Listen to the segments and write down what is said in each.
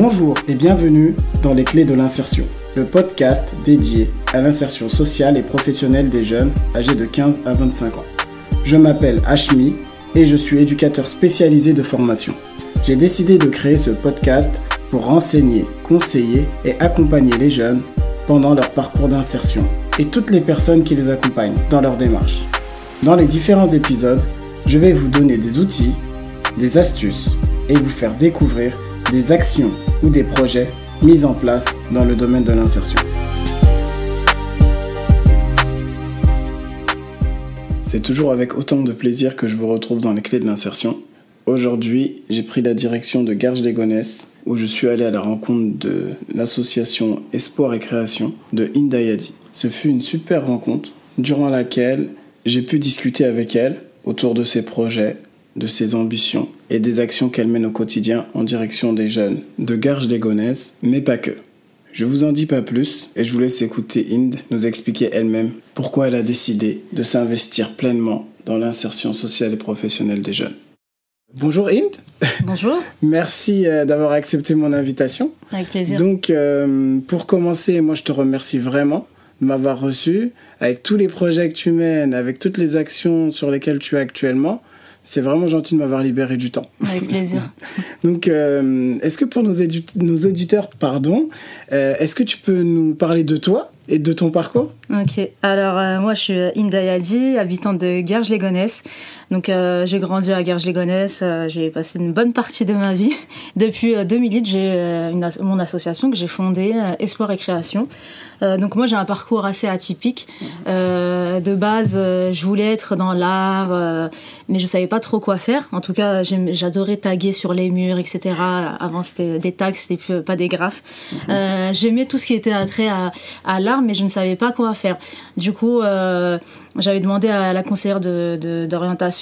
Bonjour et bienvenue dans Les Clés de l'insertion, le podcast dédié à l'insertion sociale et professionnelle des jeunes âgés de 15 à 25 ans. Je m'appelle Hashmi et je suis éducateur spécialisé de formation. J'ai décidé de créer ce podcast pour renseigner, conseiller et accompagner les jeunes pendant leur parcours d'insertion et toutes les personnes qui les accompagnent dans leur démarche. Dans les différents épisodes, je vais vous donner des outils, des astuces et vous faire découvrir des actions ou des projets mis en place dans le domaine de l'insertion. C'est toujours avec autant de plaisir que je vous retrouve dans les clés de l'insertion. Aujourd'hui, j'ai pris la direction de Garges-lès-Gonesse où je suis allé à la rencontre de l'association Espoir et Création de Hind Ayadi. Ce fut une super rencontre durant laquelle j'ai pu discuter avec elle autour de ses projets, de ses ambitions et des actions qu'elle mène au quotidien en direction des jeunes de Garges-lès-Gonesse, mais pas que. Je vous en dis pas plus et je vous laisse écouter Hind nous expliquer elle-même pourquoi elle a décidé de s'investir pleinement dans l'insertion sociale et professionnelle des jeunes. Bonjour Hind. Bonjour. Merci d'avoir accepté mon invitation. Avec plaisir. Donc pour commencer, moi je te remercie vraiment de m'avoir reçu. Avec tous les projets que tu mènes, avec toutes les actions sur lesquelles tu es actuellement, c'est vraiment gentil de m'avoir libéré du temps. Avec plaisir. Donc, est-ce que pour nos auditeurs, est-ce que tu peux nous parler de toi et de ton parcours ? Ok, alors moi je suis Hind Ayadi, habitante de Garges-lès-Gonesse. Donc j'ai grandi à Garges-lès-Gonesse, j'ai passé une bonne partie de ma vie. Depuis 2008, j'ai mon association que j'ai fondée, Espoir et Création. Donc moi j'ai un parcours assez atypique. De base, je voulais être dans l'art, mais je savais pas trop quoi faire. En tout cas, j'adorais taguer sur les murs, etc. Avant c'était des tags, c'était pas des graphes. J'aimais tout ce qui était attrait à l'art, mais je ne savais pas quoi faire. Du coup, j'avais demandé à la conseillère d'orientation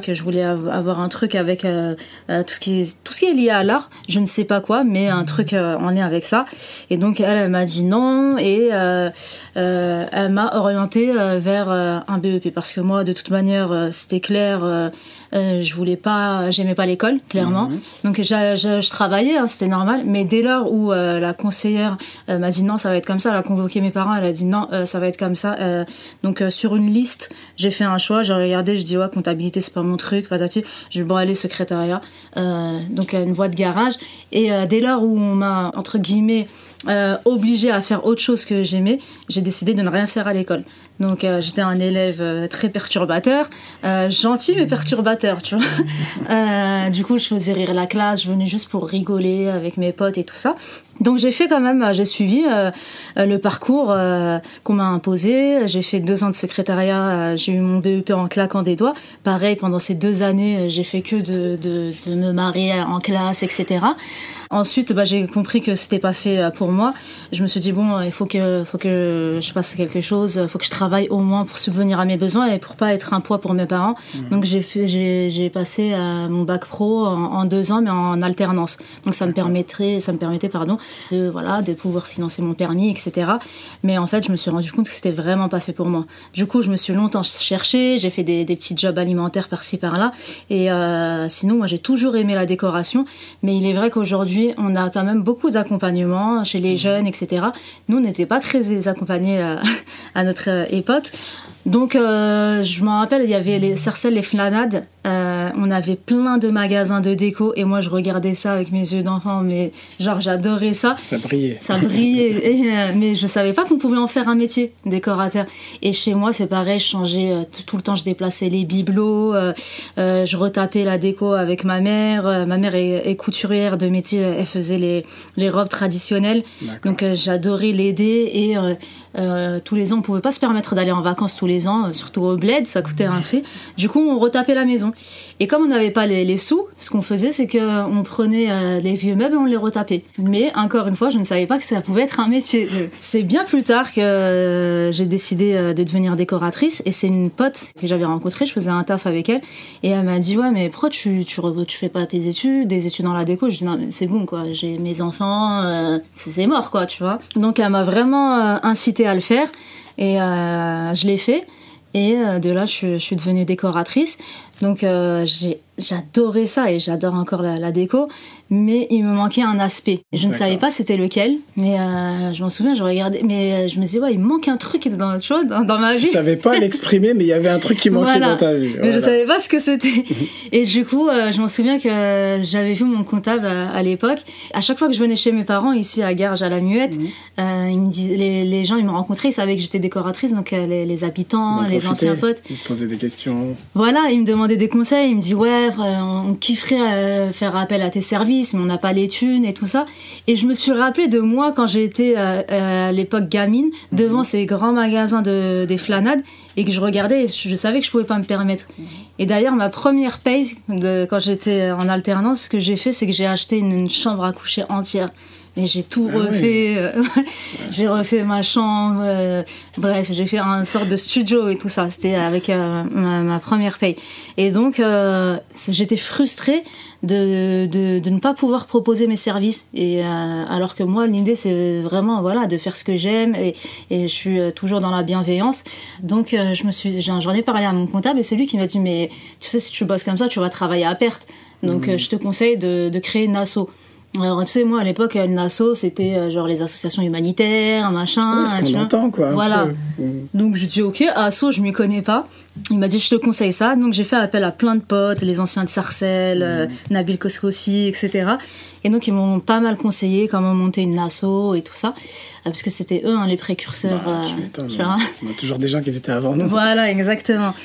que je voulais avoir un truc avec tout ce qui est lié à l'art. Je ne sais pas quoi, mais un truc en lien avec ça. Et donc, elle m'a dit non et elle m'a orientée vers un BEP parce que moi, de toute manière, c'était clair. J'aimais pas l'école, clairement. Donc je travaillais, hein, c'était normal. Mais dès lors où la conseillère m'a dit non, ça va être comme ça, elle a convoqué mes parents, elle a dit non, ça va être comme ça. Donc sur une liste, j'ai fait un choix, j'ai regardé, je dis ouais, comptabilité c'est pas mon truc, patati. Je vais bon aller secrétariat, donc une voie de garage. Et dès lors où on m'a entre guillemets obligée à faire autre chose que j'aimais, j'ai décidé de ne rien faire à l'école. Donc j'étais un élève très perturbateur, gentil mais perturbateur, tu vois. Du coup, je faisais rire la classe, je venais juste pour rigoler avec mes potes et tout ça. Donc j'ai suivi le parcours qu'on m'a imposé. J'ai fait 2 ans de secrétariat, j'ai eu mon BEP en claquant des doigts. Pareil, pendant ces 2 années, j'ai fait que de me marrer en classe, etc. Ensuite, j'ai compris que c'était pas fait pour moi. Je me suis dit bon, il faut que je fasse quelque chose, il faut que je travaille au moins pour subvenir à mes besoins et pour pas être un poids pour mes parents. Donc j'ai passé mon bac pro en 2 ans, mais en alternance. Donc ça me permettait de pouvoir financer mon permis, etc. Mais en fait, je me suis rendu compte que c'était vraiment pas fait pour moi. Du coup, je me suis longtemps cherchée, j'ai fait des petits jobs alimentaires par-ci par-là. Et sinon, moi, j'ai toujours aimé la décoration. Mais il est vrai qu'aujourd'hui, on a quand même beaucoup d'accompagnement chez les jeunes, etc. Nous, on n'était pas très accompagnés à notre époque. Donc, je m'en rappelle, il y avait les Sarcelles, les Flanades. On avait plein de magasins de déco et moi, je regardais ça avec mes yeux d'enfant, mais genre, j'adorais ça. Ça brillait. Mais je savais pas qu'on pouvait en faire un métier, décorateur. Et chez moi, c'est pareil, je changeais tout le temps, je déplaçais les bibelots, je retapais la déco avec ma mère. Ma mère est couturière de métier, elle faisait les robes traditionnelles. D'accord. Donc, j'adorais l'aider et tous les ans, on pouvait pas se permettre d'aller en vacances tous les ans, surtout au bled, ça coûtait un prix. Du coup, on retapait la maison. Et comme on n'avait pas les sous, ce qu'on faisait, c'est qu'on prenait les vieux meubles et on les retapait. Mais encore une fois, je ne savais pas que ça pouvait être un métier. C'est bien plus tard que j'ai décidé de devenir décoratrice. Et c'est une pote que j'avais rencontrée, je faisais un taf avec elle. Et elle m'a dit, ouais, mais pourquoi tu fais pas des études dans la déco? Je dis, non, mais c'est bon, quoi. J'ai mes enfants, c'est mort, quoi, tu vois. Donc, elle m'a vraiment incité à le faire. Et je l'ai fait. Et de là, je suis devenue décoratrice. Donc, j'ai j'adorais ça et j'adore encore la déco, mais il me manquait un aspect. Je ne savais pas c'était lequel, mais je m'en souviens, je regardais, mais je me disais, ouais, il me manque un truc dans, tu vois, dans ma vie. Tu savais pas l'exprimer, mais il y avait un truc qui manquait dans ta vie. Mais je savais pas ce que c'était. Et du coup, je m'en souviens que j'avais vu mon comptable à l'époque. À chaque fois que je venais chez mes parents, ici à Garges, à la Muette, ils me disaient, les gens, ils me rencontraient, ils savaient que j'étais décoratrice, donc les habitants, les anciens potes. Ils me posaient des questions. Voilà, ils me demandaient des conseils, ils me disaient, ouais, on kifferait faire appel à tes services, mais on n'a pas les thunes et tout ça. Et je me suis rappelé de moi quand j'étais à l'époque gamine, devant ces grands magasins des Flanades, et que je regardais et je savais que je pouvais pas me permettre. Et d'ailleurs, ma première paye, quand j'étais en alternance, ce que j'ai fait, c'est que j'ai acheté une chambre à coucher entière. Et j'ai tout refait, j'ai refait ma chambre, bref, j'ai fait une sorte de studio et tout ça, c'était avec ma première paye. Et donc, j'étais frustrée de ne pas pouvoir proposer mes services. Et alors que moi, l'idée, c'est vraiment voilà, de faire ce que j'aime et je suis toujours dans la bienveillance. Donc, j'en ai parlé à mon comptable et c'est lui qui m'a dit, mais tu sais, si tu bosses comme ça, tu vas travailler à perte. Donc, je te conseille de créer une asso. Alors, tu sais, moi, à l'époque, une asso, c'était genre les associations humanitaires, machin. Ouais, ce qu'on entend, quoi. Voilà. Donc, je dis, ok, asso, je m'y connais pas. Il m'a dit, je te conseille ça. Donc, j'ai fait appel à plein de potes, les anciens de Sarcelles, Nabil Koskossi, etc. Et donc, ils m'ont pas mal conseillé comment monter une asso et tout ça. Parce que c'était eux, les précurseurs. Tu m'étonnes. On a toujours des gens qui étaient avant nous. Voilà, exactement.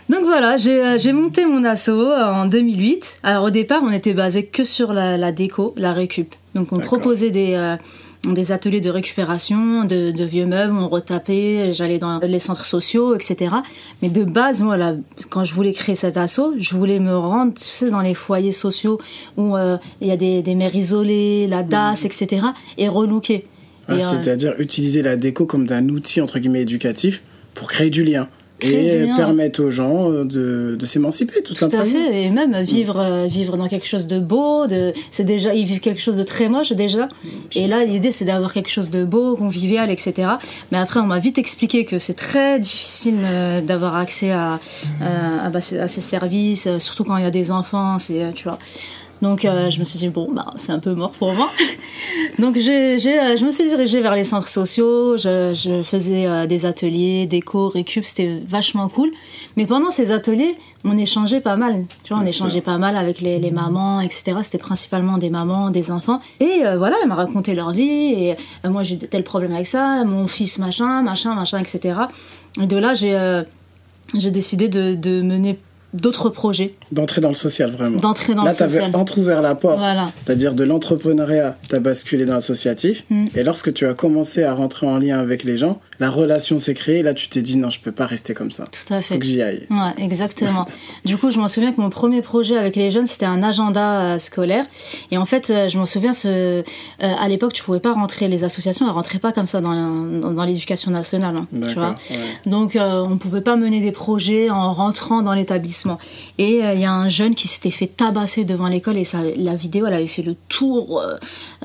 Donc voilà, j'ai monté mon asso en 2008. Alors au départ, on était basé que sur la déco, la récup. Donc on proposait des ateliers de récupération de vieux meubles, on retapait, j'allais dans les centres sociaux, etc. Mais de base, moi, là, quand je voulais créer cet asso, je voulais me rendre, tu sais, dans les foyers sociaux où il y a des mères isolées, la DAS, etc. et relooker. C'est-à-dire utiliser la déco comme d'un outil, entre guillemets, éducatif pour créer du lien. Et permettre aux gens de s'émanciper, tout simplement. Tout à fait, et même vivre dans quelque chose de beau, ils vivent quelque chose de très moche déjà, et là l'idée c'est d'avoir quelque chose de beau, convivial, etc. Mais après on m'a vite expliqué que c'est très difficile d'avoir accès à ces services, surtout quand il y a des enfants, tu vois. Donc je me suis dit bon c'est un peu mort pour moi. Donc je me suis dirigée vers les centres sociaux, je faisais des ateliers, déco, récup, c'était vachement cool. Mais pendant ces ateliers, on échangeait pas mal, tu vois, on échangeait pas mal avec les mamans, etc. C'était principalement des mamans, des enfants. Et voilà, elles m'ont raconté leur vie, et moi j'ai tel problème avec ça, mon fils machin, etc. Et de là, j'ai décidé de mener d'autres projets. D'entrer dans le social, vraiment. D'entrer dans le social. Là, tu avais entrouvert la porte, voilà. C'est-à-dire de l'entrepreneuriat, tu as basculé dans l'associatif, et lorsque tu as commencé à rentrer en lien avec les gens, la relation s'est créée, et là tu t'es dit non, je peux pas rester comme ça. Tout à fait. Faut que j'y aille. Ouais, exactement. Du coup, je m'en souviens que mon premier projet avec les jeunes, c'était un agenda scolaire. Et en fait, je m'en souviens, à l'époque, tu pouvais pas rentrer, les associations, elles rentraient pas comme ça dans l'éducation nationale. Tu vois. Ouais. Donc, on pouvait pas mener des projets en rentrant dans l'établissement. Et il y a un jeune qui s'était fait tabasser devant l'école, et la vidéo, elle avait fait le tour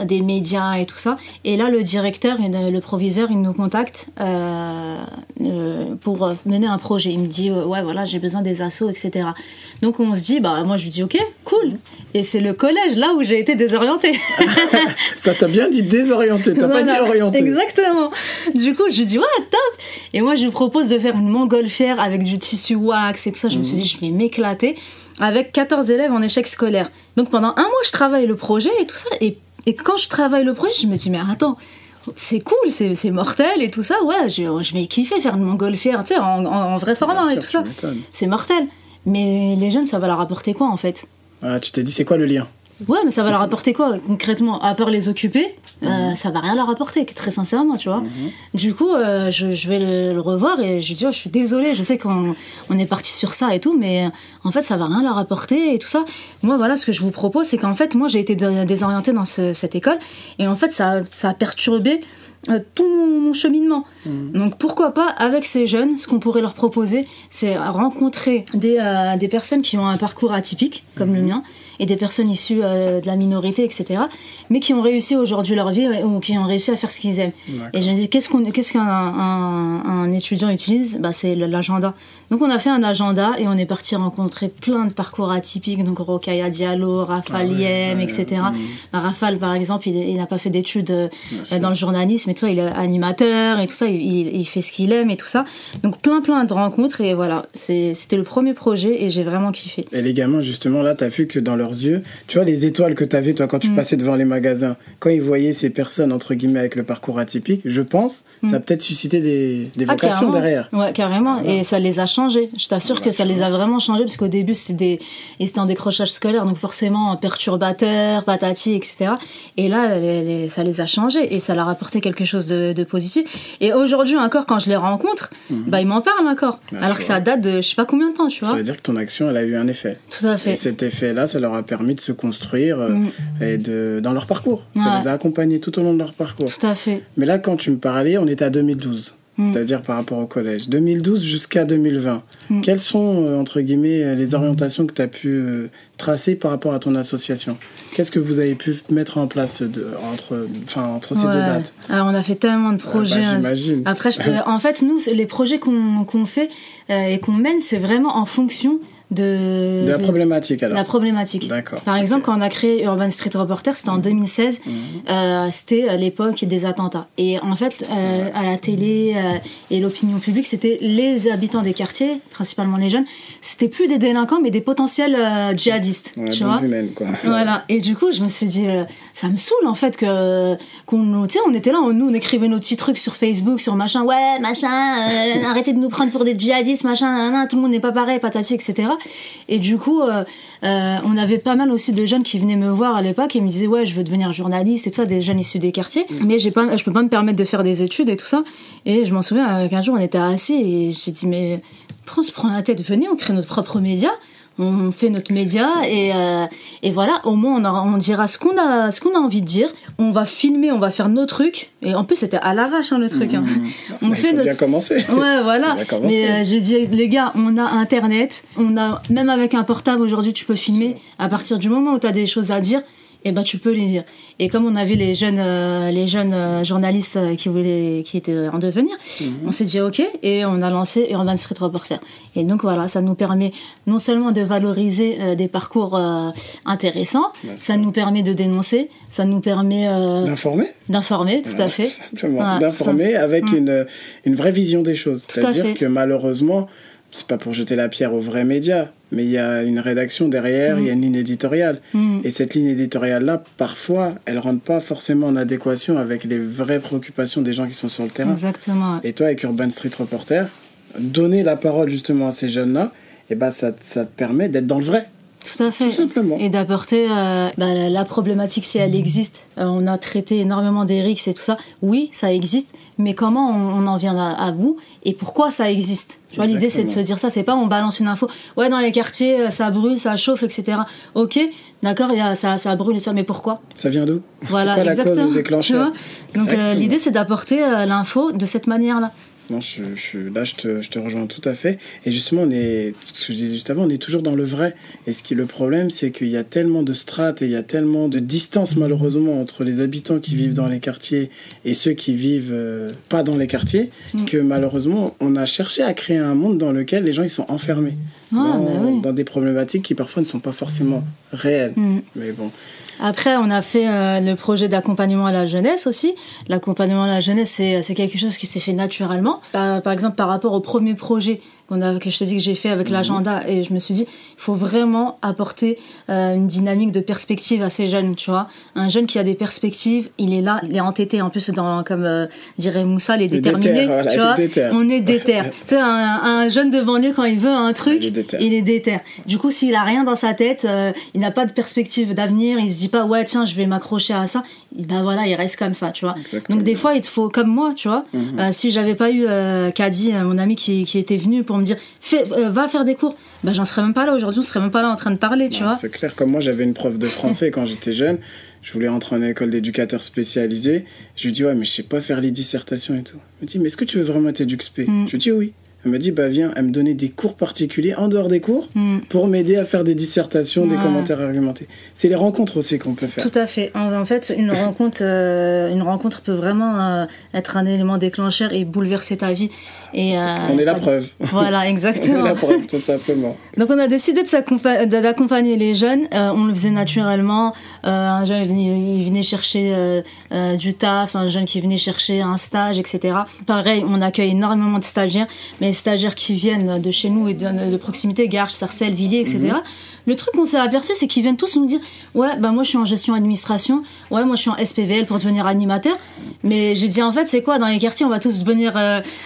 des médias et tout ça. Et là, le directeur et le proviseur, ils nous contactent pour mener un projet. Il me dit ouais voilà, j'ai besoin des assos, etc. Donc on se dit moi je lui dis ok, cool. Et c'est le collège là où j'ai été désorientée. Ça t'a bien dit désorientée, t'as pas dit orientée. Exactement. Du coup je lui dis ouais top. Et moi je lui propose de faire une montgolfière avec du tissu wax et tout ça. Je me suis dit je vais m'éclater avec 14 élèves en échec scolaire. Donc pendant un mois je travaille le projet et tout ça, et quand je travaille le projet je me dis mais attends, c'est cool, c'est mortel et tout ça, ouais, je vais kiffer faire une montgolfière, tu sais, en vrai format et tout ça. C'est mortel. Mais les jeunes, ça va leur apporter quoi en fait? Tu t'es dit, c'est quoi le lien? Ouais, mais ça va leur apporter quoi concrètement? À part les occuper, ça va rien leur apporter, très sincèrement, tu vois. Du coup, je vais le revoir et je lui dis, je suis désolée, je sais qu'on est parti sur ça et tout, mais en fait, ça va rien leur apporter et tout ça. Moi, voilà, ce que je vous propose, c'est qu'en fait, moi, j'ai été désorientée dans cette école, et en fait, ça a perturbé tout mon cheminement. Donc pourquoi pas, avec ces jeunes, ce qu'on pourrait leur proposer, c'est rencontrer des personnes qui ont un parcours atypique, comme le mien, et des personnes issues de la minorité, etc., mais qui ont réussi aujourd'hui leur vie ou qui ont réussi à faire ce qu'ils aiment. D'accord. Et je me dis, qu'est-ce qu'un étudiant utilise ? C'est l'agenda. Donc on a fait un agenda et on est parti rencontrer plein de parcours atypiques, donc Rokhaya Diallo, Rafal Yem, etc. Rafal, par exemple, il n'a pas fait d'études dans le journalisme, et tout ça, il est animateur et tout ça, il fait ce qu'il aime et tout ça. Donc plein de rencontres, et voilà, c'était le premier projet et j'ai vraiment kiffé. Et les gamins, justement, là, t'as vu que dans leurs yeux, tu vois les étoiles que t'avais, toi, quand tu passais devant les magasins, quand ils voyaient ces personnes, entre guillemets, avec le parcours atypique, je pense, ça a peut-être suscité des vocations derrière. Ouais, carrément, et ça les a changés. Je t'assure que ça les a vraiment changés, parce qu'au début, ils étaient en décrochage scolaire, donc forcément perturbateurs, patati, etc. Et là, ça les a changés, et ça leur a apporté quelque chose de positif. Et aujourd'hui encore, quand je les rencontre, ils m'en parlent encore. Alors que ça date de je sais pas combien de temps, tu vois. Ça veut dire que ton action, elle a eu un effet. Tout à fait. Et cet effet-là, ça leur a permis de se construire dans leur parcours. Ça les a accompagnés tout au long de leur parcours. Tout à fait. Mais là, quand tu me parlais, on était à 2012. C'est-à-dire par rapport au collège. 2012 jusqu'à 2020. Quelles sont, entre guillemets, les orientations que tu as pu tracer par rapport à ton association ? Qu'est-ce que vous avez pu mettre en place entre ces deux dates ? Alors, on a fait tellement de projets. J'imagine. Après, en fait, nous, les projets qu'on fait et qu'on mène, c'est vraiment en fonction de la problématique, alors. La problématique. D'accord. Par exemple, quand on a créé Urban Street Reporter, c'était en 2016, c'était l'époque des attentats. Et en fait, à la télé et l'opinion publique, c'était les habitants des quartiers, principalement les jeunes, c'était plus des délinquants, mais des potentiels djihadistes. Tu vois, humaine, quoi. Voilà. Et du coup, je me suis dit, ça me saoule, en fait, on était là, nous, on écrivait nos petits trucs sur Facebook, sur machin, arrêtez de nous prendre pour des djihadistes, machin, tout le monde n'est pas pareil, patati, etc. Et du coup, on avait pas mal aussi de jeunes qui venaient me voir à l'époque et me disaient je veux devenir journaliste et tout ça, des jeunes issus des quartiers, mais je peux pas me permettre de faire des études et tout ça. Et je m'en souviens qu'un jour on était assis et j'ai dit mais pourquoi on se prend la tête, venez, on crée notre propre média, on fait notre média et voilà, au moins on dira ce qu'on a envie de dire, on va filmer, on va faire nos trucs, et en plus c'était à l'arrache le truc. Il faut bien commencer. Ouais, voilà. Mais j'ai dit les gars, on a internet, même avec un portable aujourd'hui tu peux filmer, à partir du moment où tu as des choses à dire, tu peux les dire. Et comme on avait les jeunes journalistes qui étaient en devenir, on s'est dit ok, et on a lancé Urban Street Reporter. Et donc voilà, ça nous permet non seulement de valoriser des parcours intéressants, ça nous permet de dénoncer, ça nous permet d'informer, tout à fait. Tout simplement, d'informer avec une vraie vision des choses. C'est-à-dire que malheureusement, c'est pas pour jeter la pierre aux vrais médias, mais il y a une rédaction derrière, il y a une ligne éditoriale. Et cette ligne éditoriale-là, parfois, elle rentre pas forcément en adéquation avec les vraies préoccupations des gens qui sont sur le terrain. Exactement. Et toi, avec Urban Street Reporter, donner la parole justement à ces jeunes-là, ça te permet d'être dans le vrai. Tout à fait. Tout simplement. Et d'apporter la problématique, si elle existe. On a traité énormément des RICS et tout ça. Oui, ça existe, mais comment on en vient à bout et pourquoi ça existe ? Tu vois, l'idée, c'est de se dire ça. C'est pas on balance une info. Ouais, dans les quartiers, ça brûle, ça chauffe, etc. Ok, d'accord, ça brûle et ça, mais pourquoi ? Ça vient d'où ? Voilà, c'est quoi exactement. La cause déclencheur ? Donc l'idée, c'est d'apporter l'info de cette manière-là. Non, je te rejoins tout à fait. Et justement, ce que je disais juste avant, on est toujours dans le vrai. Et le problème, c'est qu'il y a tellement de strates et il y a tellement de distance, malheureusement, entre les habitants qui vivent dans les quartiers et ceux qui vivent pas dans les quartiers, que malheureusement, on a cherché à créer un monde dans lequel les gens ils sont enfermés dans des problématiques qui parfois ne sont pas forcément réelles. Mais bon. Après, on a fait le projet d'accompagnement à la jeunesse aussi. L'accompagnement à la jeunesse, c'est quelque chose qui s'est fait naturellement. Par exemple, par rapport au premier projet que je te dis que j'ai fait avec l'agenda, et je me suis dit, il faut vraiment apporter une dynamique de perspective à ces jeunes, tu vois. Un jeune qui a des perspectives, il est là, il est entêté, en plus, comme dirait Moussa, les déterminés, tu vois. On est déter. Tu sais, un jeune de banlieue, quand il veut un truc, il est déter. Du coup, s'il a rien dans sa tête, il n'a pas de perspective d'avenir, il se dit pas, ouais, tiens, je vais m'accrocher à ça, voilà, il reste comme ça, tu vois. Exactement. Donc, des fois, il te faut, comme moi, tu vois, si j'avais pas eu Kadi, mon ami qui était venu pour me dire va faire des cours, j'en serais même pas là aujourd'hui, on serait même pas là en train de parler, tu vois. C'est clair, comme moi j'avais une prof de français quand j'étais jeune, Je voulais entrer en école d'éducateur spécialisé. Je lui dis, ouais, mais je sais pas faire les dissertations et tout. Elle me dit, mais est-ce que tu veux vraiment être EduxP? Je lui dis oui. Elle m'a dit, bah viens, elle me donnait des cours particuliers en dehors des cours pour m'aider à faire des dissertations, des commentaires argumentés. C'est les rencontres aussi qu'on peut faire. Tout à fait. En fait, une rencontre peut vraiment être un élément déclencheur et bouleverser ta vie. Et, on est la preuve. Voilà, exactement. On est la preuve, tout simplement. Donc on a décidé d'accompagner les jeunes. On le faisait naturellement. Un jeune, il venait chercher du taf, un jeune qui venait chercher un stage, etc. Pareil, on accueille énormément de stagiaires, mais les stagiaires qui viennent de chez nous et de proximité, Garches, Sarcelles, Villiers, etc. Le truc qu'on s'est aperçu, c'est qu'ils viennent tous nous dire « Ouais, bah moi je suis en gestion administration, ouais, moi je suis en SPVL pour devenir animateur. » Mais j'ai dit en fait, c'est quoi, dans les quartiers, on va tous devenir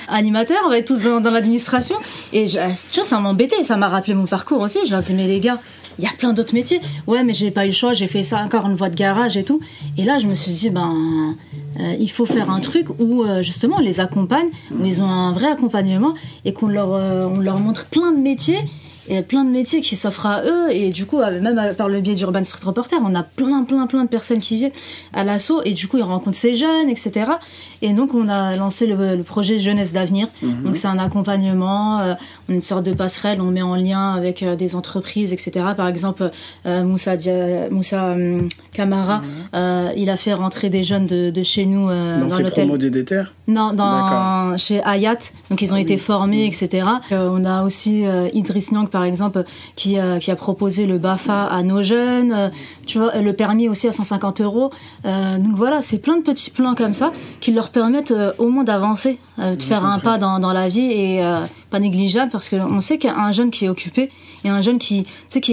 animateurs, on va être tous dans l'administration. Et tu vois, ça m'embêtait, ça m'a rappelé mon parcours aussi. Je leur dis « Mais les gars, il y a plein d'autres métiers. Ouais, mais j'ai pas eu le choix, j'ai fait ça encore une voie de garage et tout. » Et là, je me suis dit, il faut faire un truc où justement on les accompagne, où ils ont un vrai accompagnement et qu'on on leur montre plein de métiers. Et plein de métiers qui s'offrent à eux, et du coup, même par le biais d'Urban Street Reporter, on a plein de personnes qui viennent à l'assaut, et du coup, ils rencontrent ces jeunes, etc. Et donc, on a lancé le projet Jeunesse d'avenir. Donc, c'est un accompagnement, une sorte de passerelle, on met en lien avec des entreprises, etc. Par exemple, Moussa Camara, il a fait rentrer des jeunes de chez nous dans ses promos DDTR. Non, chez Hayat, donc ils ont été formés, etc. On a aussi Idriss Niang, par exemple, qui a proposé le BAFA à nos jeunes, tu vois, le permis aussi à 150 €. Donc voilà, c'est plein de petits plans comme ça qui leur permettent au moins d'avancer, de faire un pas dans la vie, et pas négligeable, parce qu'on sait qu'un jeune qui est occupé et un jeune qui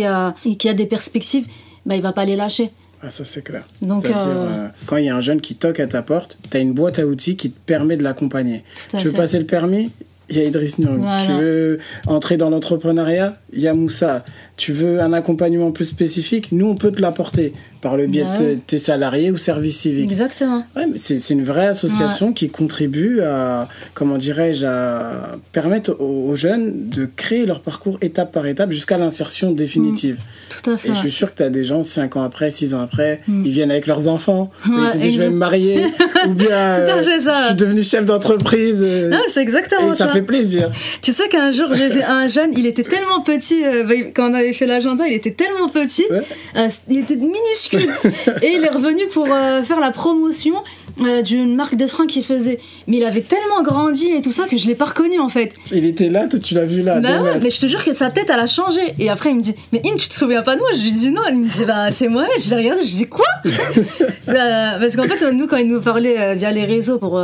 a des perspectives, il va pas les lâcher. Ah, ça c'est clair. Donc, c'est-à-dire, quand il y a un jeune qui toque à ta porte, tu as une boîte à outils qui te permet de l'accompagner. Tu veux passer le permis? Il y a Idriss Niang. Voilà. Tu veux entrer dans l'entrepreneuriat? Il y a Moussa. Tu veux un accompagnement plus spécifique? Nous, on peut te l'apporter par le biais de tes salariés ou services civiques. Exactement. Ouais, mais c'est une vraie association qui contribue à, à permettre aux jeunes de créer leur parcours étape par étape jusqu'à l'insertion définitive. Tout à fait. Et je suis sûr que tu as des gens 5 ans après, 6 ans après, ils viennent avec leurs enfants, ils te disent je vais me marier, ou bien je suis devenu chef d'entreprise. Non, c'est exactement ça. Ça fait plaisir. Tu sais qu'un jour, j'ai vu un jeune, il était tellement petit, quand on avait fait l'agenda, il était tellement petit, il était minuscule. Et il est revenu pour faire la promotion d'une marque de fringues qu'il faisait. Mais il avait tellement grandi et tout ça que je l'ai pas reconnu en fait. Il était là, toi tu l'as vu là. Mais je te jure que sa tête elle a changé. Et après il me dit, mais In, tu te souviens pas de moi? Je lui dis non. Il me dit, c'est moi. Je l'ai regardé, je lui dis quoi? Parce qu'en fait nous, quand il nous parlait via les réseaux pour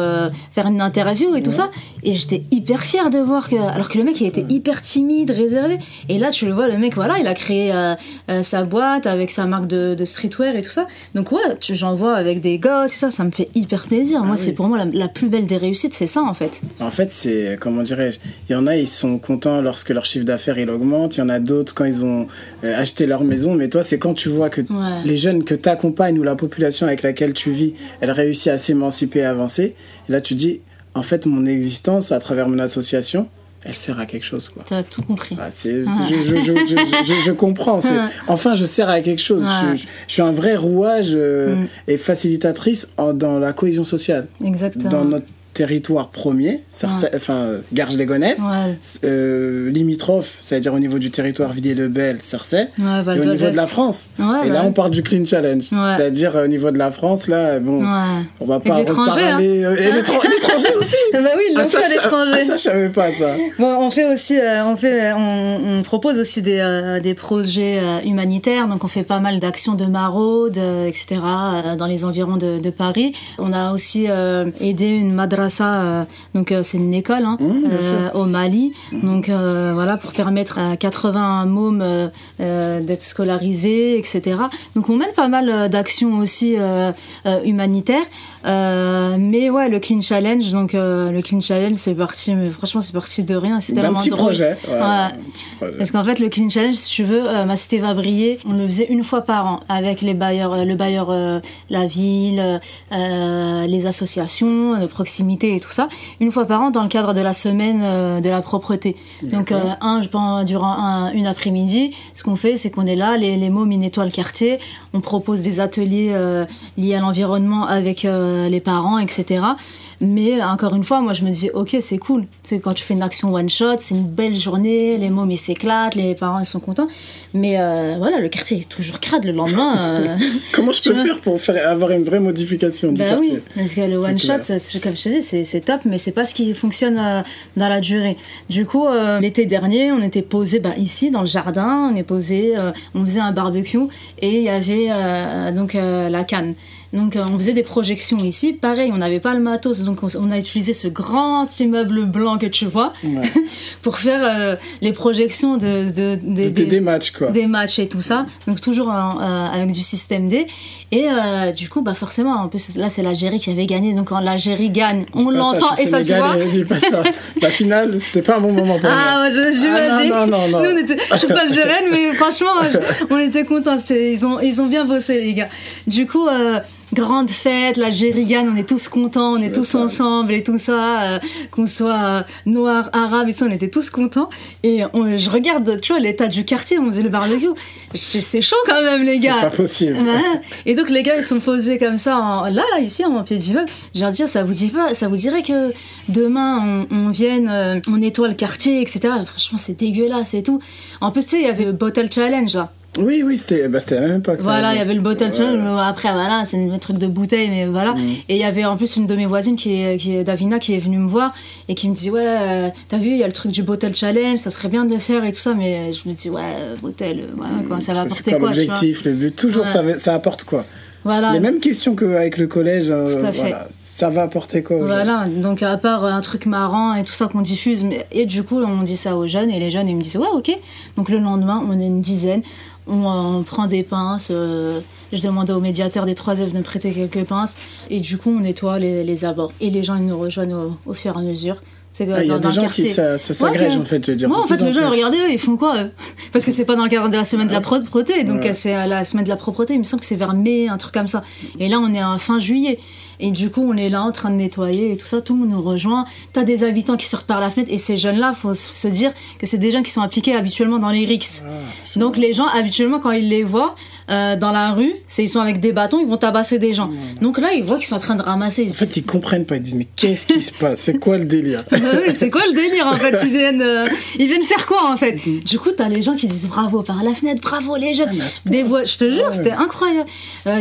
faire une interview et tout ça, et j'étais hyper fière de voir que, alors que le mec il était hyper timide, réservé, et là tu le vois, le mec voilà, il a créé sa boîte avec sa marque de streetwear et tout ça. Donc ouais, j'en vois avec des gosses et ça me fait hyper plaisir. Moi c'est pour moi la plus belle des réussites, c'est ça en fait. En fait c'est, comment dirais-je, il y en a ils sont contents lorsque leur chiffre d'affaires il augmente, il y en a d'autres quand ils ont acheté leur maison, mais toi c'est quand tu vois que les jeunes que t'accompagnes ou la population avec laquelle tu vis, elle réussit à s'émanciper et à avancer, et là tu dis en fait mon existence à travers mon association elle sert à quelque chose, quoi. T'as tout compris. Je comprends. Enfin, je sers à quelque chose. Je suis un vrai rouage et facilitatrice dans la cohésion sociale. Exactement. Dans notre territoire premier, Garges-les-Gonesse, limitrophe, c'est-à-dire au niveau du territoire Villiers-le-Bel, Sarcelles, et au niveau de la France. Et là, on parle du Clean Challenge. C'est-à-dire au niveau de la France, là, on va pas reparler. Et l'étranger aussi. Bah oui, il l'ont fait à l'étranger. Ça, je savais pas ça. Bon, on fait aussi, on propose aussi des projets humanitaires. Donc, on fait pas mal d'actions de maraude, etc. Dans les environs de Paris. On a aussi aidé une madrasa. Donc c'est une école au Mali, donc voilà, pour permettre à 80 mômes d'être scolarisés, etc. Donc on mène pas mal d'actions aussi humanitaires, mais ouais, le Clean Challenge, donc le Clean Challenge c'est parti, mais franchement c'est parti de rien, c'était un petit projet. Un petit projet. Parce qu'en fait le Clean Challenge, si tu veux, ma cité va briller, on le faisait une fois par an avec les bailleurs, la ville, les associations de proximité, proximité et tout ça, une fois par an dans le cadre de la semaine de la propreté. Donc durant une après-midi, ce qu'on fait, c'est qu'on est là, les mômes ils nettoient le quartier, on propose des ateliers liés à l'environnement avec les parents, etc. Mais encore une fois, moi je me disais ok, c'est cool, c'est quand tu fais une action one shot, c'est une belle journée, les mômes ils s'éclatent, les parents ils sont contents, mais voilà, le quartier est toujours crade le lendemain. Comment je peux faire pour avoir une vraie modification du quartier? Oui, parce que le one shot, comme je te dis, c'est top, mais c'est pas ce qui fonctionne dans la durée. Du coup, l'été dernier, on était posé ici dans le jardin, on faisait un barbecue et il y avait la canne. Donc on faisait des projections ici, pareil, on n'avait pas le matos, donc on a utilisé ce grand immeuble blanc que tu vois pour faire les projections des matchs quoi. Des matchs et tout ça, donc toujours avec du système D. Et du coup, forcément, en plus là c'est l'Algérie qui avait gagné, donc quand l'Algérie gagne, on l'entend et ça se voit. Dis pas ça. La finale, c'était pas un bon moment pour moi. J'imagine. Non. Nous, je suis pas algérienne, mais franchement, on était contents. Ils ont bien bossé les gars. Du coup. Grande fête, l'Algérie gagne, on est tous contents, on est tous ensemble et tout ça, qu'on soit noir, arabe et tout ça, on était tous contents. Et je regarde, tu vois, l'état du quartier, on faisait le barbecue. C'est chaud quand même, les gars. C'est pas possible. Et donc les gars, ils sont posés comme ça, ici, en pied d'immeuble. Je leur dis, ça vous dirait que demain on vienne, on nettoie le quartier, etc. Franchement, c'est dégueulasse et tout. En plus, tu sais, il y avait le Bottle Challenge là. Oui, c'était la même époque. Voilà, il y avait le bottle challenge. Après, voilà, c'est un truc de bouteille, mais voilà. Et il y avait en plus une de mes voisines qui est Davina, qui est venue me voir et qui me dit ouais, t'as vu, il y a le truc du bottle challenge, ça serait bien de le faire et tout ça. Mais je me dis ouais, bottle, voilà quoi, ça va apporter quoi. C'est l'objectif, le but. Toujours, ça apporte quoi. Voilà. Les mêmes questions qu'avec le collège, tout à fait. Voilà, ça va apporter quoi. Voilà, donc à part un truc marrant et tout ça qu'on diffuse, et du coup on dit ça aux jeunes et les jeunes ils me disent ouais ok. Donc le lendemain on est une dizaine. On prend des pinces, je demandais au médiateur des 3F de me prêter quelques pinces et du coup on nettoie les abords et les gens ils nous rejoignent au fur et à mesure. Il y a des gens qui ça s'agrège en fait, je veux dire. Moi en fait les gens regardez eux, ils font quoi eux? Parce que c'est pas dans le cadre de la semaine de la propreté, donc c'est à la semaine de la propreté, il me semble que c'est vers mai, un truc comme ça. Et là on est à fin juillet. Et du coup, on est là en train de nettoyer et tout ça, tout le monde nous rejoint. T'as des habitants qui sortent par la fenêtre et ces jeunes-là, faut se dire que c'est des gens qui sont impliqués habituellement dans les RICS. Donc les gens, habituellement, quand ils les voient dans la rue, ils sont avec des bâtons, ils vont tabasser des gens. Donc là, ils voient qu'ils sont en train de ramasser. En fait, ils comprennent pas, ils disent mais qu'est-ce qui se passe? C'est quoi le délire? Oui, c'est quoi le délire en fait? Ils viennent faire quoi en fait? Du coup, t'as les gens qui disent bravo par la fenêtre, bravo les jeunes. Je te jure, c'était incroyable.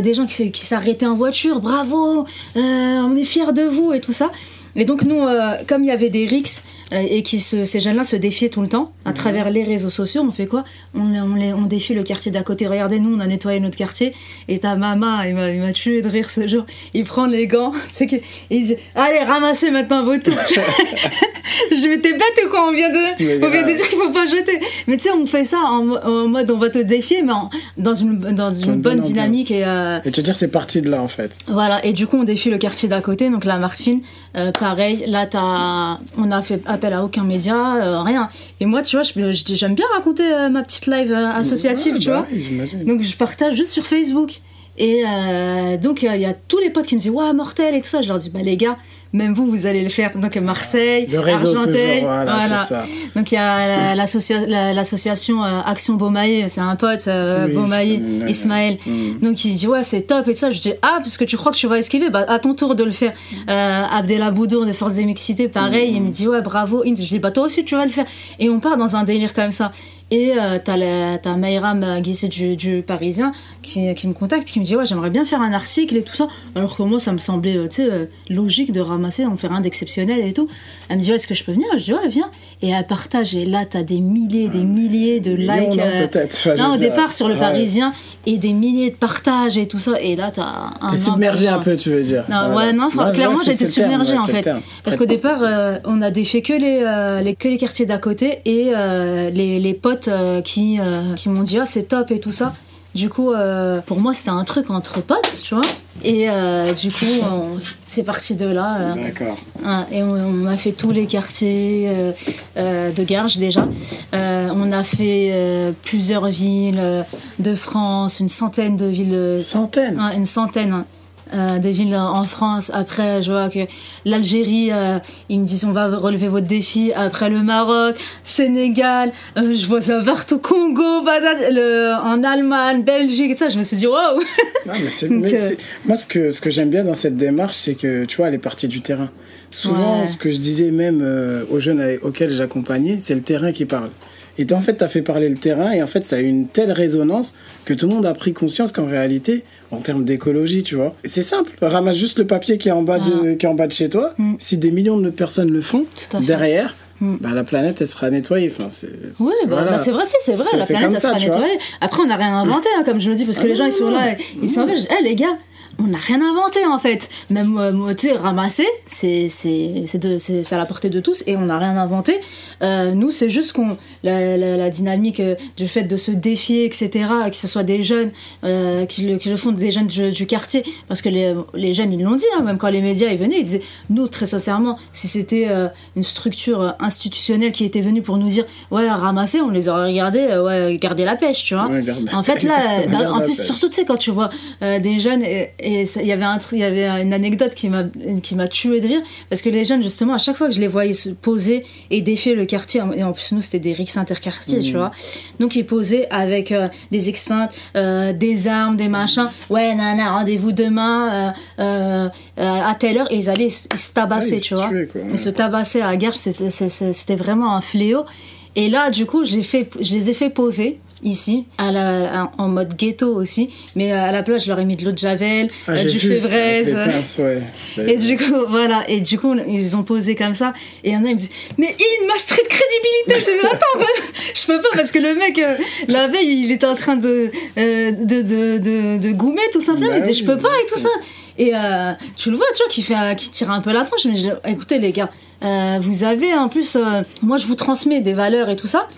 Des gens qui s'arrêtaient en voiture, bravo. On est fiers de vous et tout ça. Et donc nous, comme il y avait des RICS et ces jeunes-là se défiaient tout le temps à travers les réseaux sociaux, on fait quoi? On défie le quartier d'à côté. Regardez, nous on a nettoyé notre quartier et ta maman, il m'a tué de rire ce jour. Il prend les gants, tu sais, il dit allez ramassez maintenant vos tours. Je m'étais bête ou quoi? On vient de dire qu'il faut pas jeter. Mais tu sais, on fait ça en mode on va te défier, mais dans une bonne dynamique et tu veux dire c'est parti de là en fait. Voilà, et du coup on défie le quartier d'à côté, donc la Martine. Pareil, là on a fait appel à aucun média, rien. Et moi, tu vois, j'aime bien raconter ma petite live associative, tu vois. J'imagine. Donc je partage juste sur Facebook. Et donc il y a tous les potes qui me disent waouh mortel et tout ça. Je leur dis les gars, même vous allez le faire. Donc Marseille, le réseau Argenteuil, toujours, voilà. C'est ça. Donc il y a l'association Action Beaumaillé, c'est un pote Beaumaillé, Ismaël. Donc il dit ouais c'est top et tout ça. Je dis parce que tu crois que tu vas esquiver, à ton tour de le faire. Abdellah Boudour de Force des Mixités, pareil, il me dit ouais bravo. Je dis toi aussi tu vas le faire. Et on part dans un délire comme ça. Et t'as Mayram Guissé du Parisien qui me contacte, qui me dit ouais j'aimerais bien faire un article et tout ça, alors que moi ça me semblait logique de ramasser, en faire un d'exceptionnel et tout. Elle me dit ouais est-ce que je peux venir? Je dis ouais viens. Et elle partage et là t'as des milliers de likes peut-être. Au départ sur le Parisien et des milliers de partages et tout ça, et là t'as un... T'es submergé un peu tu veux dire. Clairement j'ai été submergée en fait, parce qu'au départ on a défait que les quartiers d'à côté et les potes qui m'ont dit c'est top et tout ça. Du coup pour moi c'était un truc entre potes tu vois, et du coup c'est parti de là. D'accord. Et on a fait tous les quartiers de Garges déjà. On a fait plusieurs villes de France, une centaine de villes. Centaines? Une centaine. des villes en France. Après, je vois que l'Algérie, ils me disent on va relever votre défi. Après le Maroc, Sénégal, je vois ça partout, Congo, en Allemagne, Belgique, et ça. Je me suis dit waouh. Moi, ce que j'aime bien dans cette démarche, c'est que tu vois, elle est partie du terrain. Souvent, ce que je disais même aux jeunes auxquels j'accompagnais, c'est le terrain qui parle. Et en fait, tu as fait parler le terrain et en fait, ça a eu une telle résonance que tout le monde a pris conscience qu'en réalité, en termes d'écologie, tu vois, c'est simple. Ramasse juste le papier qui est en bas, qui est en bas de chez toi. Si des millions de personnes le font, derrière, la planète, elle sera nettoyée. Enfin, c'est vrai, la planète, elle sera nettoyée. Après, on n'a rien inventé, hein, comme je le dis, parce que les gens, ils sont là, ils s'en veulent. Les gars, on n'a rien inventé en fait. Même tu sais, ramasser, c'est à la portée de tous et on n'a rien inventé. Nous, c'est juste la dynamique du fait de se défier, etc., que ce soit des jeunes qui le font, des jeunes du quartier, parce que les jeunes, ils l'ont dit, hein, même quand les médias ils venaient, ils disaient, nous, très sincèrement, si c'était une structure institutionnelle qui était venue pour nous dire, ouais, ramasser, on les aurait regardés, ouais, garder la pêche, tu vois. En fait, là, en plus, surtout, tu sais, quand tu vois des jeunes et il y avait une anecdote qui m'a tué de rire, parce que les jeunes, justement, à chaque fois que je les voyais se poser et défier le quartier, et en plus nous c'était des rixes interquartiers, tu vois, donc ils posaient avec des extinctes, des armes, des machins, ouais, rendez-vous demain à telle heure, et ils allaient se tabasser, tu vois, ils se tabassaient à Garches, c'était vraiment un fléau. Et là, du coup, je les ai fait poser ici, en mode ghetto aussi, mais à la place, je leur ai mis de l'eau de Javel, du févreze. Et du coup, voilà. Et du coup, ils ont posé comme ça. Et il y en a, ils me disent, mais ma street crédibilité, attends, je peux pas, parce que le mec, la veille, il était en train de goumer, tout simplement. Il disait, je peux pas, et tout ça. Et tu le vois, tu vois, qui tire un peu la tronche. Je me dis, écoutez, les gars, vous avez en plus, moi je vous transmets des valeurs et tout ça,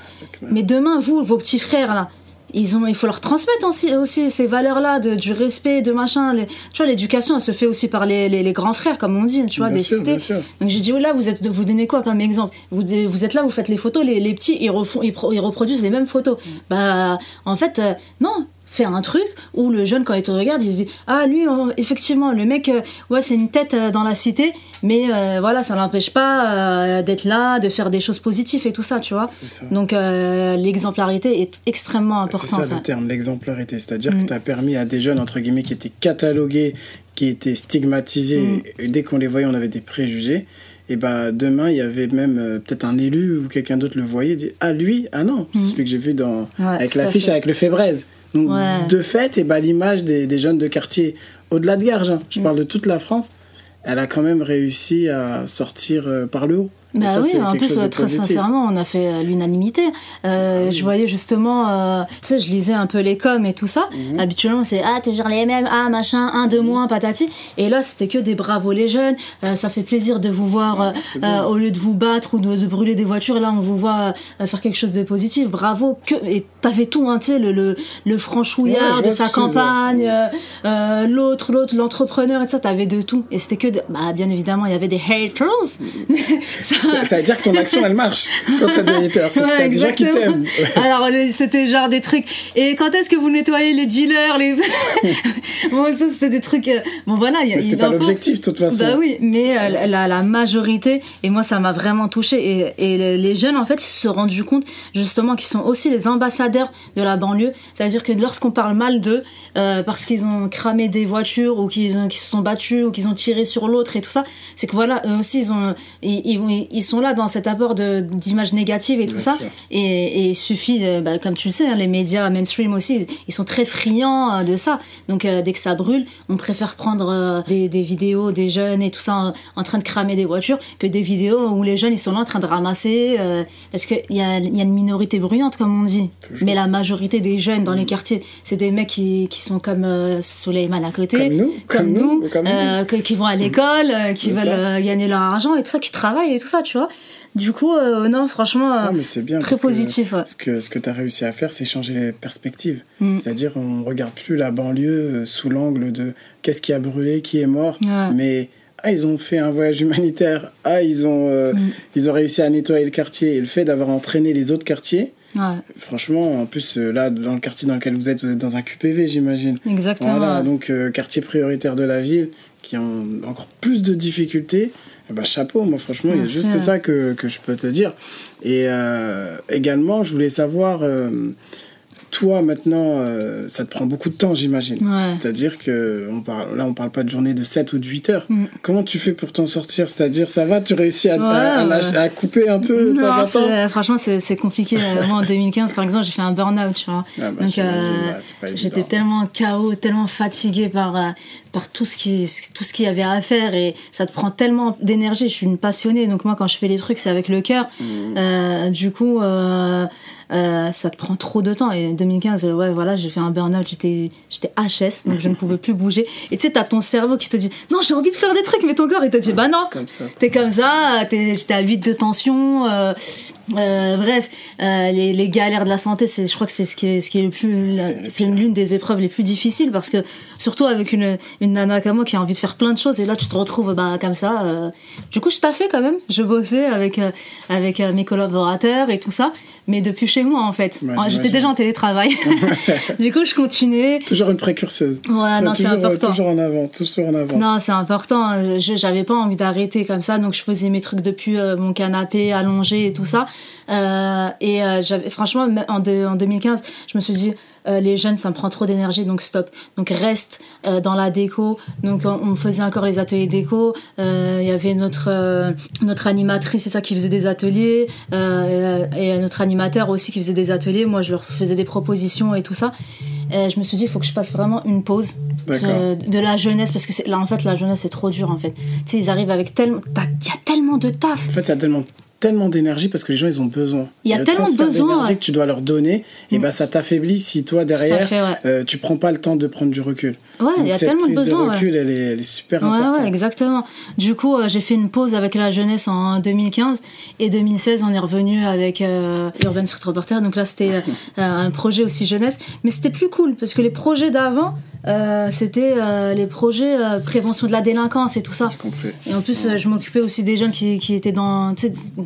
mais demain vous, vos petits frères là, il faut leur transmettre aussi ces valeurs là, du respect, de machin. Tu vois, l'éducation elle se fait aussi par les grands frères, comme on dit, tu vois, des cités. Donc j'ai dit, là vous donnez quoi comme exemple? Vous êtes là, vous faites les photos, les petits ils reproduisent les mêmes photos. Bah en fait non, faire un truc où le jeune, quand il te regarde, il se dit, ah lui, effectivement, le mec, ouais, c'est une tête dans la cité, mais voilà, ça l'empêche pas d'être là, de faire des choses positives et tout ça, tu vois. Donc l'exemplarité est extrêmement importante. C'est ça le terme, l'exemplarité, c'est-à-dire que tu as permis à des jeunes, entre guillemets, qui étaient catalogués, qui étaient stigmatisés, et dès qu'on les voyait, on avait des préjugés. Et bah, demain, il y avait même peut-être un élu ou quelqu'un d'autre le voyait, dit, ah lui, ah non, c'est celui que j'ai vu avec l'affiche avec le févreze. Donc, de fait, et l'image des jeunes de quartier, au-delà de Garges, je parle de toute la France, elle a quand même réussi à sortir par le haut. Bah oui, en plus, très sincèrement, on a fait l'unanimité. Je voyais justement, tu sais, je lisais un peu les coms et tout ça. Habituellement, c'est toujours les mêmes, machin, un de moins, patati. Et là, c'était que des bravos les jeunes. Ça fait plaisir de vous voir, au lieu de vous battre ou de brûler des voitures. Là, on vous voit faire quelque chose de positif. Bravo. Et t'avais tout, hein, tu sais, le franchouillard de sa campagne, l'autre, l'entrepreneur, et ça, t'avais de tout. Et c'était que, bien évidemment, il y avait des haters. Ça veut dire que ton action elle marche quand t'as des haters, c'est que t'as des gens qui t'aiment. Alors c'était genre des trucs, et quand est-ce que vous nettoyez les dealers, bon, ça c'était des trucs, bon voilà, mais c'était pas l'objectif de toute façon. Bah oui, mais la majorité, et moi ça m'a vraiment touchée, et les jeunes en fait ils se sont rendus compte justement qu'ils sont aussi les ambassadeurs de la banlieue. Ça veut dire que lorsqu'on parle mal d'eux parce qu'ils ont cramé des voitures ou qu'ils se sont battus ou qu'ils ont tiré sur l'autre et tout ça, c'est que voilà, eux aussi ils sont là dans cet apport d'images négatives et tout ça. Et il suffit, comme tu le sais, hein, les médias mainstream aussi, ils sont très friands de ça. Donc dès que ça brûle, on préfère prendre des vidéos des jeunes et tout ça en train de cramer des voitures que des vidéos où les jeunes ils sont là en train de ramasser. Parce qu'il y a une minorité bruyante, comme on dit. Toujours. Mais la majorité des jeunes dans les quartiers, c'est des mecs qui sont comme Souleymane à côté. Comme nous. Qui vont à l'école, qui veulent gagner leur argent et tout ça, qui travaillent et tout ça, tu vois. Du coup, non, franchement, mais c'est bien, très positif. Ce que tu as réussi à faire, c'est changer les perspectives. C'est-à-dire, on ne regarde plus la banlieue sous l'angle de qu'est-ce qui a brûlé, qui est mort, mais ils ont fait un voyage humanitaire, ils ont réussi à nettoyer le quartier, et le fait d'avoir entraîné les autres quartiers, Ouais. Franchement, en plus, là, dans le quartier dans lequel vous êtes dans un QPV, j'imagine. Exactement. Voilà, donc quartier prioritaire de la ville, qui a encore plus de difficultés. Chapeau, moi franchement, il y a juste ça que je peux te dire. Et également, je voulais savoir... Toi, maintenant, ça te prend beaucoup de temps, j'imagine. Ouais. C'est-à-dire on parle pas de journée de 7 ou de 8 heures. Comment tu fais pour t'en sortir? C'est-à-dire, ça va, tu réussis à couper un peu? Non, franchement, c'est compliqué. Moi, en 2015, par exemple, j'ai fait un burn-out, tu vois. Donc, j'étais tellement KO, tellement fatiguée par tout ce qu'il y avait à faire, et ça te prend tellement d'énergie. Je suis une passionnée, donc moi, quand je fais les trucs, c'est avec le cœur. Du coup... ça te prend trop de temps. Et en 2015, j'ai fait un burn-out, j'étais HS, donc je ne pouvais plus bouger. Et tu sais, t'as ton cerveau qui te dit non, j'ai envie de faire des trucs, mais ton corps il te dit bah non, t'es comme ça, j'étais à 8 de tension. Bref, les galères de la santé, je crois que c'est ce qui est le plus, c'est l'une des épreuves les plus difficiles, parce que surtout avec une nana comme moi qui a envie de faire plein de choses, et là tu te retrouves comme ça. Du coup, je taffais quand même, je bossais avec mes collaborateurs et tout ça, mais depuis chez moi en fait. J'étais déjà en télétravail. Du coup, je continuais. Toujours une précurseuse. Ouais, non, c'est important. Toujours en avant. Non, c'est important. J'avais pas envie d'arrêter comme ça, donc je faisais mes trucs depuis mon canapé allongé et tout ça. Franchement, en 2015, je me suis dit les jeunes, ça me prend trop d'énergie, donc stop. Donc reste dans la déco. Donc on faisait encore les ateliers déco. Il y avait notre animatrice, c'est ça, qui faisait des ateliers, et notre animateur aussi qui faisait des ateliers. Moi, je leur faisais des propositions et tout ça. Je me suis dit, il faut que je fasse vraiment une pause de la jeunesse, parce que là, en fait, la jeunesse, c'est trop dur, en fait. Tu sais, ils arrivent avec il y a tellement de taf. En fait, ça a tellement d'énergie, parce que les gens, ils ont besoin. Il y a tellement de besoin que tu dois leur donner, et ça t'affaiblit si toi, derrière, tu prends pas le temps de prendre du recul. Ouais, il y a tellement de besoin. Cette prise de recul, elle est super importante. Ouais, exactement. Du coup, j'ai fait une pause avec la jeunesse en 2015, et 2016, on est revenu avec Urban Street Reporter. Donc là, c'était un projet aussi jeunesse, mais c'était plus cool, parce que les projets d'avant, c'était les projets prévention de la délinquance et tout ça. J'ai compris. Et en plus, je m'occupais aussi des jeunes qui étaient dans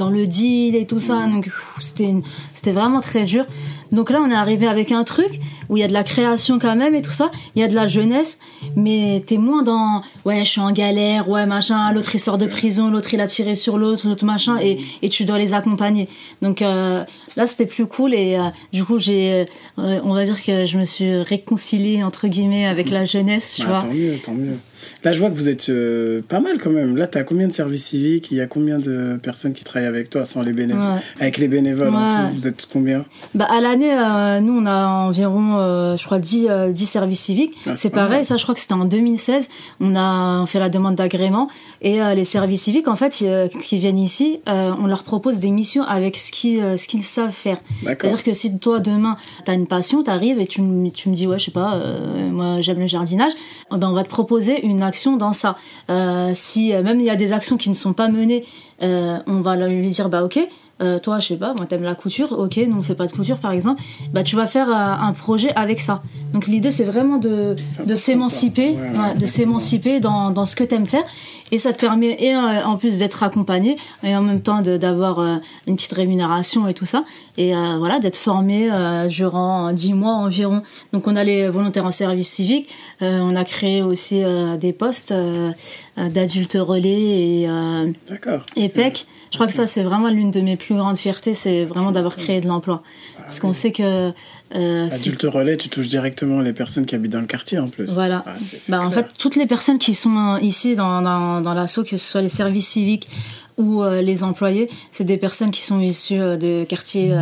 le deal et tout ça, donc c'était vraiment très dur. Donc là, on est arrivé avec un truc où il y a de la création quand même et tout ça, il y a de la jeunesse, mais t'es moins dans je suis en galère, machin, l'autre il sort de prison, l'autre il a tiré sur l'autre machin, et tu dois les accompagner. Donc là, c'était plus cool, et du coup, on va dire que je me suis réconciliée entre guillemets avec la jeunesse, tu vois. Tant mieux. Là, je vois que vous êtes pas mal quand même. Là, tu as combien de services civiques? Il y a combien de personnes qui travaillent avec toi, sans les bénévoles? Avec les bénévoles, en tout, vous êtes combien? À l'année, nous, on a environ, je crois, 10 services civiques. C'est pareil, ça, je crois que c'était en 2016. On fait la demande d'agrément. Et les services civiques, en fait, qui viennent ici, on leur propose des missions avec ce qu'ils savent faire. C'est-à-dire que si toi, demain, tu as une passion, tu arrives et tu me dis, je sais pas, moi, j'aime le jardinage, on va te proposer une action dans ça. Si même il y a des actions qui ne sont pas menées, on va lui dire ok, toi je sais pas, moi t'aimes la couture, ok, nous on fait pas de couture par exemple, tu vas faire un projet avec ça. Donc l'idée c'est vraiment de s'émanciper, de s'émanciper dans ce que t'aimes faire, et ça te permet en plus d'être accompagné, et en même temps d'avoir une petite rémunération et tout ça, et d'être formé durant 10 mois environ. Donc on a les volontaires en service civique, on a créé aussi des postes d'adultes relais et PEC. Je crois que ça c'est vraiment l'une de mes plus grandes fiertés, c'est vraiment d'avoir créé de l'emploi, parce qu'on sait que adulte relais, tu touches directement les personnes qui habitent dans le quartier en plus. Voilà. En fait, toutes les personnes qui sont ici dans l'asso, que ce soit les services civiques ou les employés, c'est des personnes qui sont issues de quartiers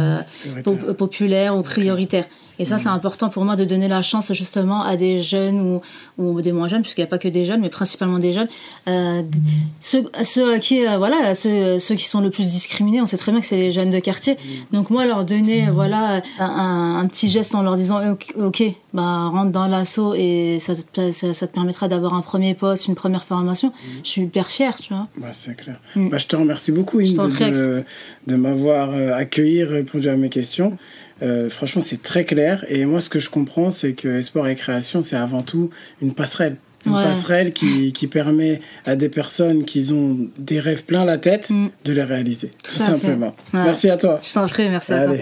populaires ou prioritaires. Et ça, c'est important pour moi de donner la chance justement à des jeunes ou des moins jeunes, puisqu'il n'y a pas que des jeunes, mais principalement des jeunes. Ceux qui sont le plus discriminés, on sait très bien que c'est les jeunes de quartier. Donc moi, leur donner un petit geste en leur disant ok, rentre dans l'asso et ça te permettra d'avoir un premier poste, une première formation. Je suis hyper fière, tu vois. C'est clair. Je te remercie beaucoup, Inde, de m'avoir accueilli, répondu à mes questions. Franchement, c'est très clair. Et moi, ce que je comprends, c'est que Espoir et Création, c'est avant tout une passerelle. Une passerelle qui permet à des personnes qui ont des rêves plein la tête de les réaliser. Tout simplement. Merci à toi. Je t'en prie, merci à toi.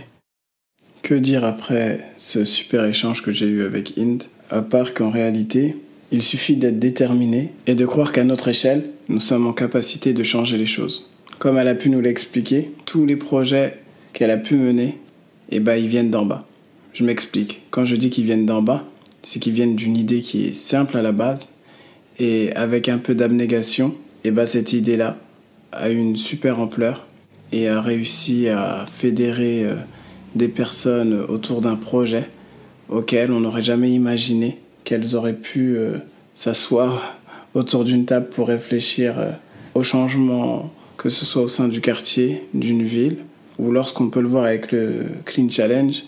Que dire après ce super échange que j'ai eu avec Inde, à part qu'en réalité, il suffit d'être déterminé et de croire qu'à notre échelle, nous sommes en capacité de changer les choses. Comme elle a pu nous l'expliquer, tous les projets qu'elle a pu mener, ils viennent d'en bas. Je m'explique. Quand je dis qu'ils viennent d'en bas, c'est qu'ils viennent d'une idée qui est simple à la base et avec un peu d'abnégation, cette idée-là a eu une super ampleur et a réussi à fédérer des personnes autour d'un projet auquel on n'aurait jamais imaginé qu'elles auraient pu s'asseoir autour d'une table pour réfléchir au changement, que ce soit au sein du quartier, d'une ville, ou lorsqu'on peut le voir avec le Clean Challenge,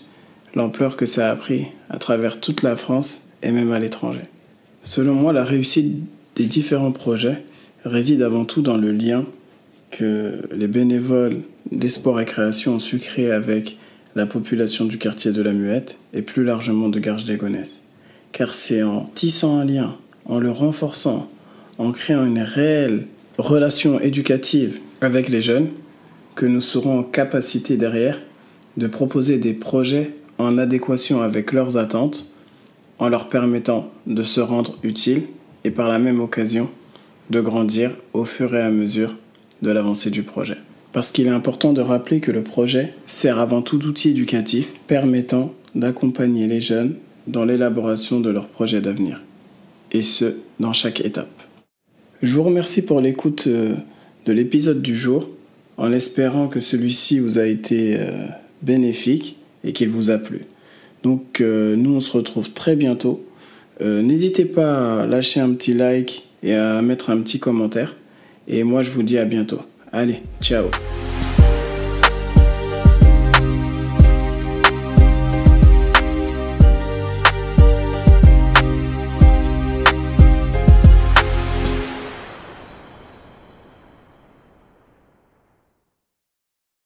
l'ampleur que ça a pris à travers toute la France et même à l'étranger. Selon moi, la réussite des différents projets réside avant tout dans le lien que les bénévoles des sports et créations ont su créer avec la population du quartier de la Muette et plus largement de Garges-lès-Gonesse. Car c'est en tissant un lien, en le renforçant, en créant une réelle relation éducative avec les jeunes que nous serons en capacité derrière de proposer des projets en adéquation avec leurs attentes en leur permettant de se rendre utiles et par la même occasion de grandir au fur et à mesure de l'avancée du projet. Parce qu'il est important de rappeler que le projet sert avant tout d'outil éducatif permettant d'accompagner les jeunes dans l'élaboration de leurs projets d'avenir. Et ce, dans chaque étape. Je vous remercie pour l'écoute de l'épisode du jour, en espérant que celui-ci vous a été bénéfique et qu'il vous a plu. Donc nous on se retrouve très bientôt. N'hésitez pas à lâcher un petit like et à mettre un petit commentaire. Et moi je vous dis à bientôt. Allez, ciao!